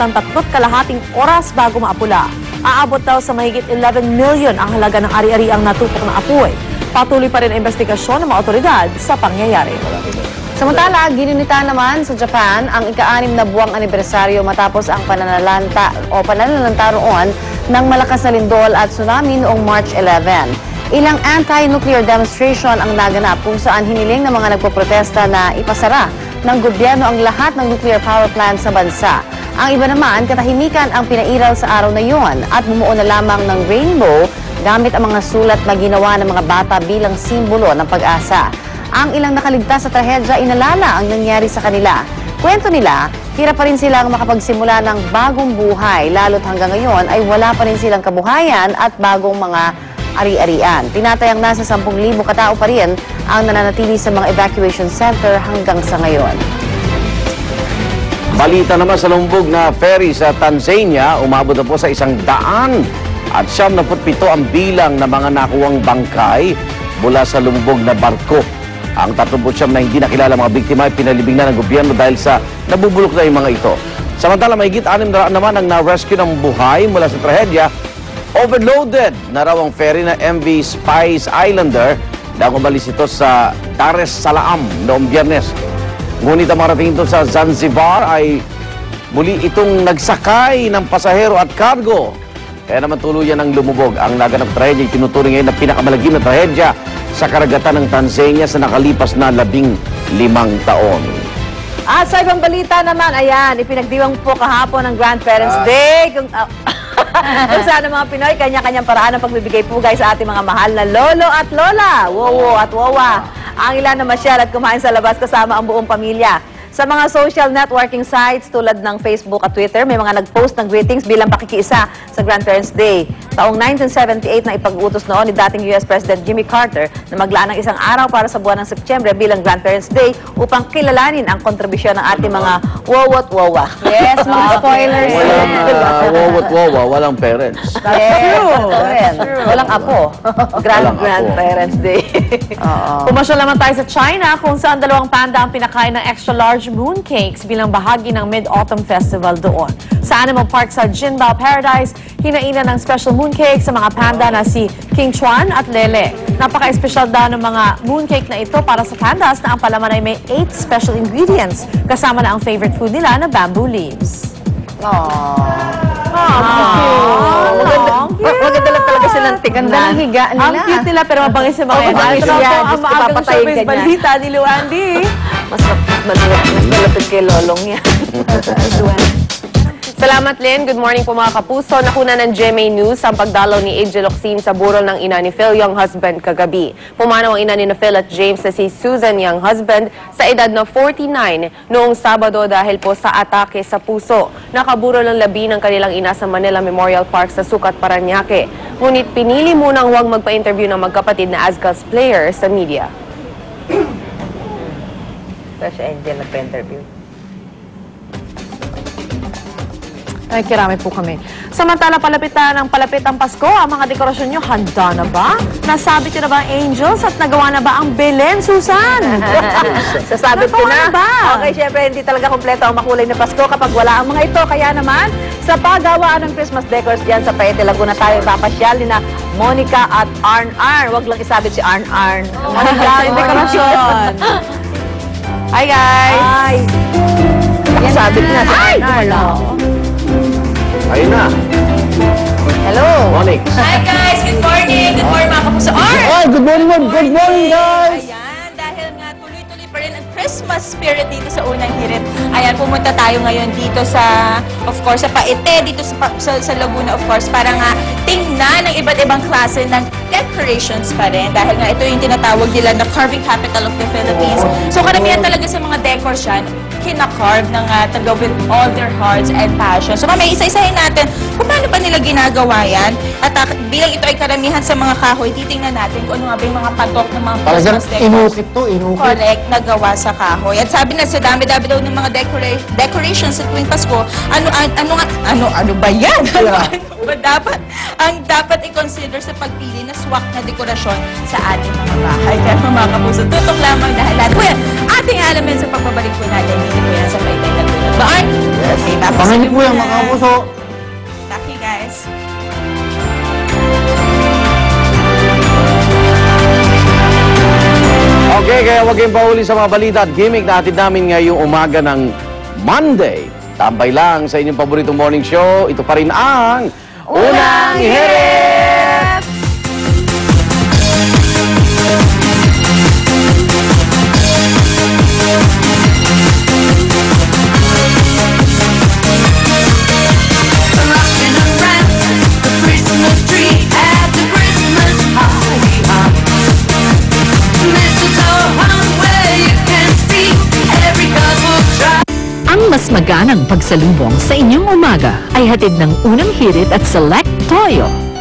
ang 3.5 oras bago maapula. Aabot daw sa mahigit 11 million ang halaga ng ari-ariang natupok na apoy. Patuloy pa rin ang investigasyon ng mga otoridad sa pangyayari. Samantala, gininita naman sa Japan ang ika-6 na buwang anibersaryo matapos ang pananalanta roon ng malakas na lindol at tsunami noong March 11. Ilang anti-nuclear demonstration ang naganap kung saan hiniling ng mga nagpoprotesta na ipasara ng gobyerno ang lahat ng nuclear power plant sa bansa. Ang iba naman, katahimikan ang pinairal sa araw na iyon at bumuo na lamang ng rainbow gamit ang mga sulat na ginawa ng mga bata bilang simbolo ng pag-asa. Ang ilang nakaligtas sa trahedya, inalala ang nangyari sa kanila. Kwento nila, hirap pa rin silang makapagsimula ng bagong buhay, lalo't hanggang ngayon ay wala pa rin silang kabuhayan at bagong mga ari-arian. Tinatayang nasa 10,000 katao pa rin ang nananatili sa mga evacuation center hanggang sa ngayon. Balita naman sa lumbog na ferry sa Tanzania, umabot na po sa 100 at 77 ang bilang ng mga nakuwang bangkay mula sa lumbog na barko. Ang 39 na hindi nakilala mga biktima ay pinalibing na ng gobyerno dahil sa nabubulok na yung mga ito. Samantala, mahigit 600 naman ang na-rescue ng buhay mula sa trahedya. Overloaded na raw ang ferry na MV Spice Islander dahil umalis ito sa Dar es Salaam noong Biyernes. Ngunit ang marating ito sa Zanzibar ay muli itong nagsakay ng pasahero at cargo. Kaya naman tuluyan ang lumubog. Ang naganap trahedya ay tinuturing ngayon na pinakamalagim na trahedya sa karagatan ng Tanzania sa nakalipas na 15 taon. At sa ibang balita naman, ayan, ipinagdiwang po kahapon ng Grandparents' Day. Kung saan ang mga Pinoy, kanya-kanyang paraan ng pagbibigay pugay sa ating mga mahal na lolo at lola, wowo at wowa. Ang ilan na masyal at kumain sa labas kasama ang buong pamilya. Sa mga social networking sites tulad ng Facebook at Twitter, may mga nag-post ng greetings bilang pakikiisa sa Grandparents' Day. Taong 1978 na ipag-utos noon ni dating US President Jimmy Carter na maglaan ng isang araw para sa buwan ng Setyembre bilang Grandparents' Day upang kilalanin ang kontribusyon ng ating mga wowot wowa. Yes, mga spoilers. Walang wowot wowa, walang parents. Yes, walang apo. Grandparents' Day. Pumasyal naman tayo sa China kung saan 2 panda ang pinakain ng extra-large mooncakes bilang bahagi ng Mid-Autumn Festival doon. Sa Animal Park sa Jinbao Paradise, hinainan ng special mooncake sa mga panda na si King Chuan at Lele. Napaka-espesyal daw ng mga mooncake na ito para sa pandas na ang palaman ay may 8 special ingredients. Kasama na ang favorite food nila na bamboo leaves. Maganda lang talaga silang tignan. Higa nila. Ang cute nila pero mabangis yung mga yan. Ito po ang maagang showbiz balita ni Luandi. Mas malapit kay Lolong yan. Salamat, Lynn. Good morning po mga kapuso. Nakuna ng GMA News ang pagdalaw ni Angel Locsin sa burol ng ina ni Phil Young husband kagabi. Pumanaw ang ina ni Phil at James na si Susan Young husband sa edad na 49 noong Sabado dahil po sa atake sa puso. Nakaburol ang labi ng kanilang ina sa Manila Memorial Park sa Sucat, Parañaque. Ngunit pinili munang huwag magpa-interview ng magkapatid na Azcals player sa media. Ito si Angel nagpa-interview. Ay, kirami po kami. Samantala, palapit ang Pasko. Ang mga dekorasyon nyo, handa na ba? Nasabit nyo na ba ang angels at nagawa na ba ang Belen, Susan? Sasabit ko na. Ba? Okay, syempre, hindi talaga kompleto ang makulay na Pasko kapag wala ang mga ito. Kaya naman, sa paggawaan ng Christmas decors dyan sa Paete Laguna tayo papasyal ni na Monica at Arn. Wag lang isabit si Arn. Monica, yung dekorasyon. Hi, guys! Ay! Isabit na si Arn. Ayun na. Hello! Onyx. Hi guys! Good morning! Good morning mga kapuso! Ay, good morning, good morning, guys! Ayan, dahil nga tuloy-tuloy pa rin ang Christmas spirit dito sa Unang Hirit. Ayan, pumunta tayo ngayon dito sa, of course, sa Paete, dito sa Laguna, of course, para nga tingnan ang iba't ibang klase ng decorations pa rin. Dahil nga ito yung tinatawag nila na carving capital of the Philippines. So karamihan talaga sa mga decors yan, kina-carve ng talaga with all their hearts and passion. So mamaya isa-isahin natin kung paano pa nila ginagawa yan. At bilang ito ay karamihan sa mga kahoy, titingnan natin kung ano nga ba yung mga patok ng mga Christmas decors. Inukit to, inukit. Correct, nagawa sa kahoy. At sabi na sa dami-dami daw ng mga decorations sa tuwing Pasko, ano ba yan? Ang dapat i-consider sa pagpili na swak na dekorasyon sa ating mga bahay. Kaya mga kapuso, tutok lamang dahil lahat po yan ating alamin sa pagbabalik po natin din po yan sa Taytay Laguna. Baan? Yes. Okay, tapos Abangan niyo po yan, mga kapuso. Thank you, guys. Okay, kaya huwag kayong pauli sa mga balita at gimmick na hatid namin ngayong umaga ng Monday. Tambay lang sa inyong paboritong morning show. Ito pa rin ang Unang Hirit! Rocking around the Christmas tree at the Christmas party hop. Mistletoe hung where you can see every couple try. Ang mas maganang pagsalubong sa inyong umaga ay hatid ng Unang Hirit at Select Toyo.